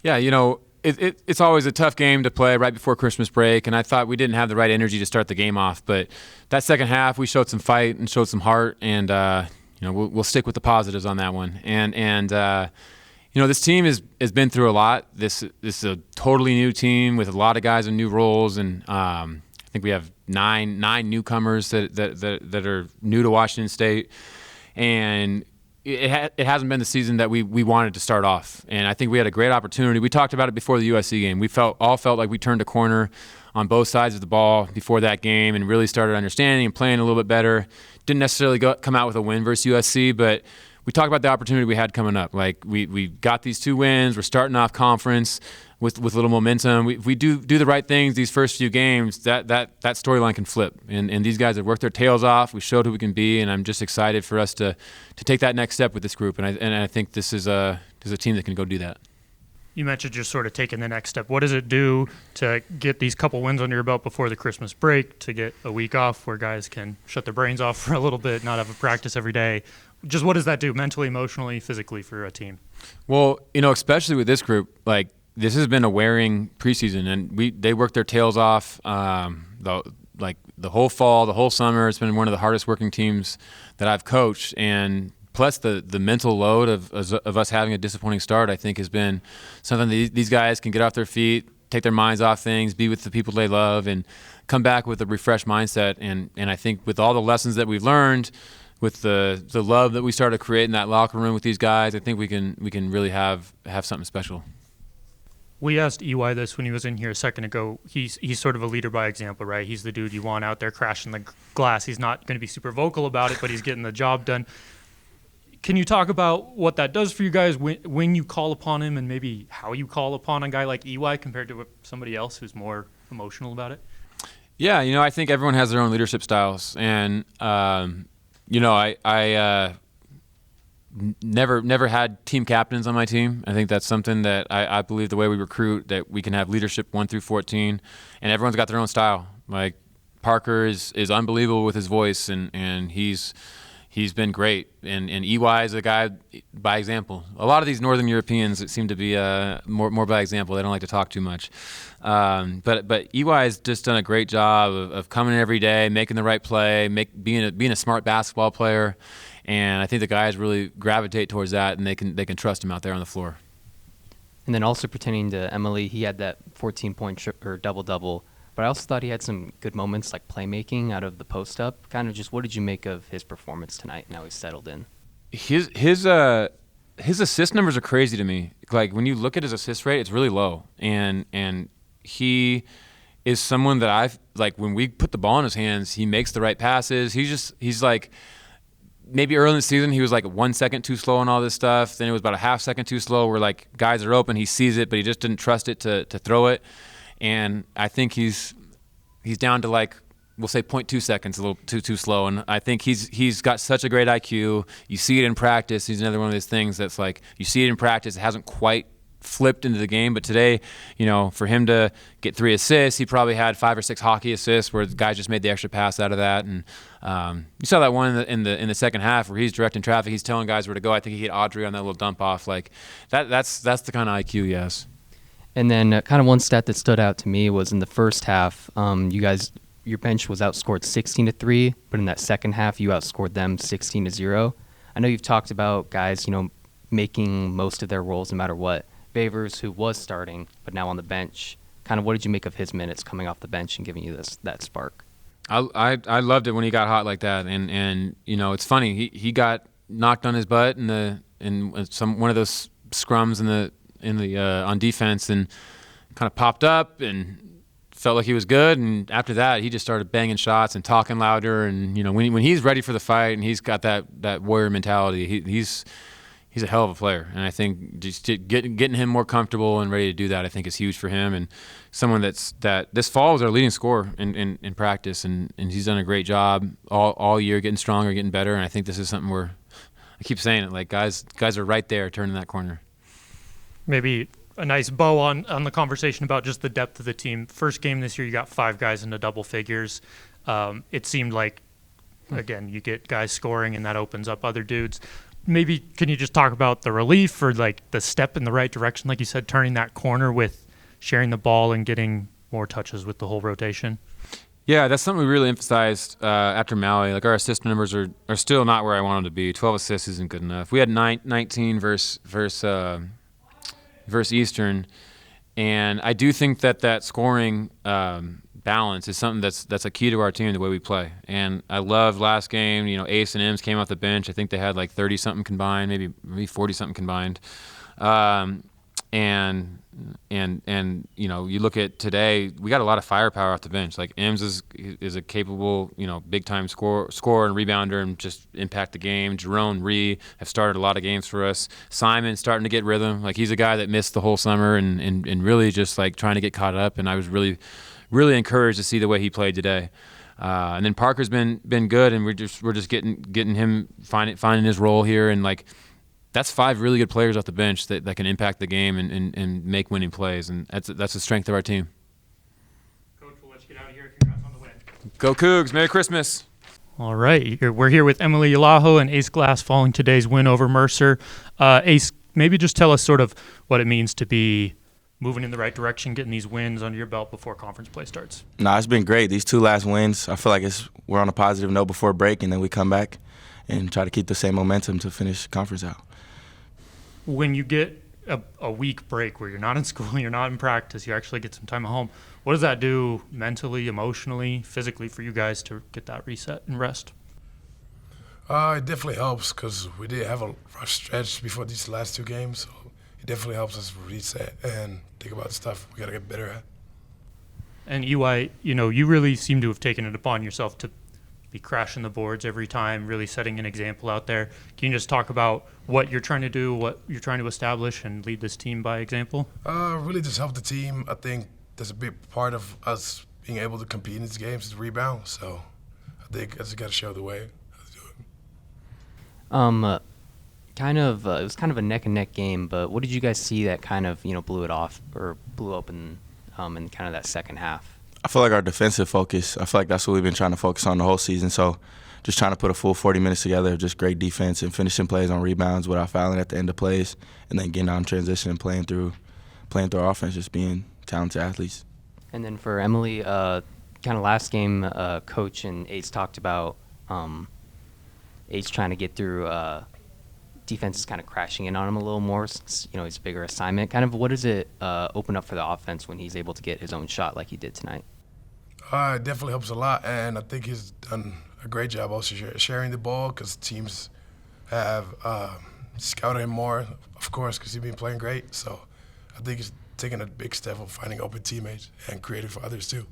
Yeah, it's always a tough game to play right before Christmas break, and I thought we didn't have the right energy to start the game off. But that second half, we showed some fight and showed some heart, and we'll stick with the positives on that one. And this team has been through a lot. This is a totally new team with a lot of guys in new roles, and I think we have nine newcomers that are new to Washington State, and it hasn't been the season that we wanted to start off. And I think we had a great opportunity. We talked about it before the USC game. We all felt like we turned a corner on both sides of the ball before that game and really started understanding and playing a little bit better. Didn't necessarily come out with a win versus USC, but we talked about the opportunity we had coming up. Like we got these 2 wins. We're starting off conference with little momentum. If we do the right things these first few games, that storyline can flip. And these guys have worked their tails off. We showed who we can be, and I'm just excited for us to take that next step with this group. And I think this is a team that can go do that. You mentioned just sort of taking the next step. What does it do to get these couple wins under your belt before the Christmas break, to get a week off where guys can shut their brains off for a little bit, not have a practice every day? Just what does that do mentally, emotionally, physically for a team? Well, especially with this group, like this has been a wearing preseason, and they worked their tails off the whole fall, the whole summer. It's been one of the hardest working teams that I've coached, and plus the mental load of us having a disappointing start, I think, has been something that these guys can get off their feet, take their minds off things, be with the people they love, and come back with a refreshed mindset. And I think with all the lessons that we've learned, with the love that we started creating in that locker room with these guys, I think we can really have something special. We asked EY this when he was in here a second ago. He's sort of a leader by example, right? He's the dude you want out there crashing the glass. He's not going to be super vocal about it, but he's getting the job done. Can you talk about what that does for you guys when you call upon him, and maybe how you call upon a guy like EY compared to somebody else who's more emotional about it? Yeah, I think everyone has their own leadership styles, and I never had team captains on my team. I think that's something that I believe the way we recruit, that we can have leadership 1 through 14, and everyone's got their own style. Like Parker is unbelievable with his voice, and he's been great. And EY is a guy by example. A lot of these Northern Europeans seem to be more by example. They don't like to talk too much. But EY has just done a great job of coming in every day, making the right play, being a smart basketball player. And I think the guys really gravitate towards that, and they can trust him out there on the floor. And then also pertaining to Eemeli, he had that 14-point or double-double, but I also thought he had some good moments like playmaking out of the post-up. Kind of just what did you make of his performance tonight, now he's settled in? His assist numbers are crazy to me. Like when you look at his assist rate, it's really low. And he is someone that I've, like when we put the ball in his hands, he makes the right passes. He's like, maybe early in the season, he was like 1 second too slow on all this stuff. Then it was about a half second too slow where like guys are open, he sees it, but he just didn't trust it to throw it. And I think he's down to like, we'll say 0.2 seconds, a little too slow. And I think he's got such a great IQ. You see it in practice. He's another one of those things that's like, you see it in practice. It hasn't quite flipped into the game, but today, for him to get 3 assists, he probably had 5 or 6 hockey assists where the guys just made the extra pass out of that. And you saw that one in the second half where he's directing traffic, he's telling guys where to go. I think he hit Audrey on that little dump off. Like that's the kind of IQ, yes. And then kind of one stat that stood out to me was in the first half, your bench was outscored 16-3, but in that second half, you outscored them 16-0. I know you've talked about guys, making most of their roles no matter what. Favors, who was starting, but now on the bench, kind of what did you make of his minutes coming off the bench and giving you that spark? I loved it when he got hot like that, and it's funny, he got knocked on his butt in one of those scrums on defense, and kind of popped up and felt like he was good, and after that he just started banging shots and talking louder, and when he's ready for the fight and he's got that warrior mentality, he's a hell of a player. And I think just getting him more comfortable and ready to do that, I think, is huge for him, and someone that this fall was our leading scorer in practice, and he's done a great job all year, getting stronger, getting better. And I think this is something where I keep saying it, like guys are right there turning that corner. Maybe a nice bow on the conversation about just the depth of the team. First game this year, you got 5 guys into double figures. It seemed like, again, you get guys scoring, and that opens up other dudes. maybe can you just talk about the relief or like the step in the right direction, like you said, turning that corner with sharing the ball and getting more touches with the whole rotation? Yeah, that's something we really emphasized after Maui. Like, our assist numbers are still not where I want them to be. 12 assists isn't good enough. We had 19 versus Eastern, and I do think that scoring balance is something that's a key to our team, the way we play. And I loved last game. Ace and Ems came off the bench. I think they had like 30 something combined, maybe 40 something combined. And you look at today, we got a lot of firepower off the bench. Like, Ems is a capable, big time scorer and rebounder and just impact the game. Jerome, Ree have started a lot of games for us. Simon's starting to get rhythm. Like, he's a guy that missed the whole summer and really just like trying to get caught up. And I was really, really encouraged to see the way he played today. And then Parker's been good, and we're just getting him finding his role here. And like, that's 5 really good players off the bench that can impact the game and make winning plays, and that's the strength of our team. Coach, we'll let you get out of here. Congrats on the win. Go Cougs! Merry Christmas! All right, we're here with Eemeli Yalaho and Ace Glass following today's win over Mercer. Ace, maybe just tell us sort of what it means to be moving in the right direction, getting these wins under your belt before conference play starts. Nah, it's been great. These 2 last wins, I feel like we're on a positive note before break, and then we come back and try to keep the same momentum to finish conference out. When you get a week break where you're not in school, you're not in practice, you actually get some time at home, what does that do mentally, emotionally, physically for you guys to get that reset and rest? It definitely helps because we did have a rough stretch before these last 2 games, so it definitely helps us reset and think about the stuff we got to get better at. And EY, you really seem to have taken it upon yourself to be crashing the boards every time, really setting an example out there. Can you just talk about what you're trying to do, what you're trying to establish, and lead this team by example? Really just help the team. I think there's a big part of us being able to compete in these games is rebound. So I think I just got to show the way how to do it. It was kind of a neck and neck game, but what did you guys see that kind of blew it off or blew open in kind of that second half? I feel like our defensive focus, I feel like that's what we've been trying to focus on the whole season. So just trying to put a full 40 minutes together of just great defense and finishing plays on rebounds without fouling at the end of plays, and then getting out in transition and playing through our offense, just being talented athletes. And then for Eemeli, kind of last game, Coach and Ace talked about Ace trying to get through defense is kind of crashing in on him a little more since, it's a bigger assignment. Kind of what does it open up for the offense when he's able to get his own shot like he did tonight? It definitely helps a lot, and I think he's done a great job also sharing the ball because teams have scouted him more, of course, because he's been playing great. So I think he's taking a big step of finding open teammates and creating for others too.